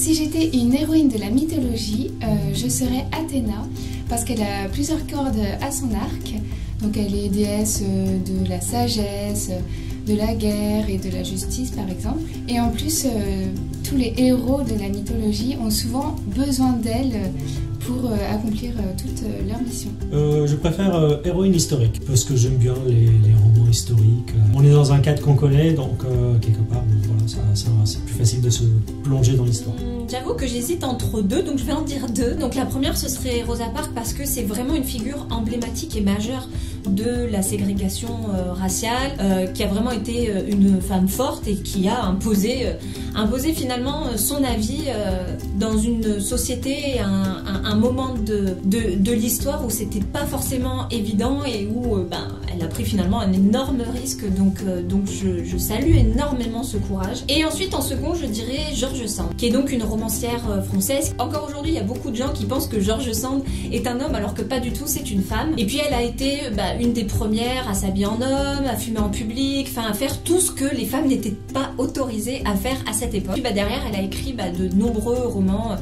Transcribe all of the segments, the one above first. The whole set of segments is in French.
Si j'étais une héroïne de la mythologie, je serais Athéna, parce qu'elle a plusieurs cordes à son arc. Donc elle est déesse de la sagesse, de la guerre et de la justice par exemple. Et en plus, tous les héros de la mythologie ont souvent besoin d'elle pour accomplir toute leur mission. Je préfère héroïne historique, parce que j'aime bien les romans historiques. On est dans un cadre qu'on connaît, donc quelque part, voilà, c'est plus facile de se plonger dans l'histoire. J'avoue que j'hésite entre deux, donc je vais en dire deux. Donc la première, ce serait Rosa Parks, parce que c'est vraiment une figure emblématique et majeure de la ségrégation raciale, qui a vraiment été une femme forte et qui a imposé finalement son avis dans une société, un moment de l'histoire où c'était pas forcément évident et où elle a pris finalement un énorme risque. Donc je salue énormément ce courage. Et ensuite en second, je dirais George Sand, qui est donc une romancière française. Encore aujourd'hui, il y a beaucoup de gens qui pensent que George Sand est un homme alors que pas du tout, c'est une femme. Et puis elle a été une des premières à s'habiller en homme, à fumer en public, enfin à faire tout ce que les femmes n'étaient pas autorisées à faire à cette époque. Puis derrière, elle a écrit de nombreux romans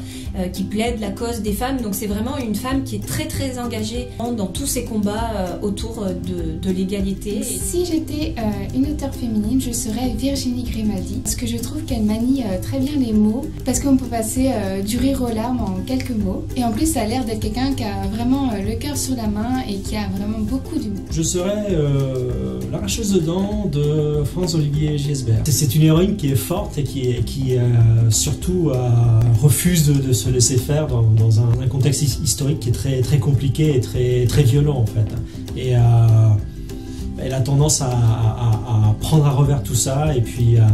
qui plaident la cause des femmes. Donc c'est vraiment une femme qui est très très engagée dans tous ces combats autour de l'égalité. Si j'étais une auteure féminine, je serais Virginie Grimaldi, parce que je trouve qu'elle manie très bien les mots, parce qu'on peut passer du rire aux larmes en quelques mots. Et en plus, ça a l'air d'être quelqu'un qui a vraiment le cœur sur la main et qui a vraiment beaucoup d'humour. Je serais l'arracheuse de dents de Franz-Olivier Gisbert. C'est une héroïne qui est forte et qui surtout refuse de se laisser faire dans un contexte historique qui est très, très compliqué et très, très violent en fait. Et elle a tendance à prendre à revers tout ça et puis à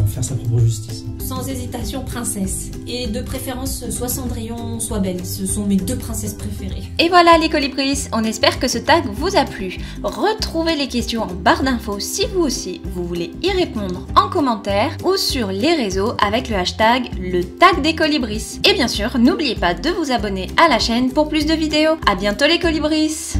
faire sa propre justice. Sans hésitation, princesse. Et de préférence, soit Cendrillon, soit Belle. Ce sont mes deux princesses préférées. Et voilà les colibris, on espère que ce tag vous a plu. Retrouvez les questions en barre d'infos si vous aussi vous voulez y répondre en commentaire ou sur les réseaux avec le hashtag le tag des colibris. Et bien sûr, n'oubliez pas de vous abonner à la chaîne pour plus de vidéos. À bientôt les colibris.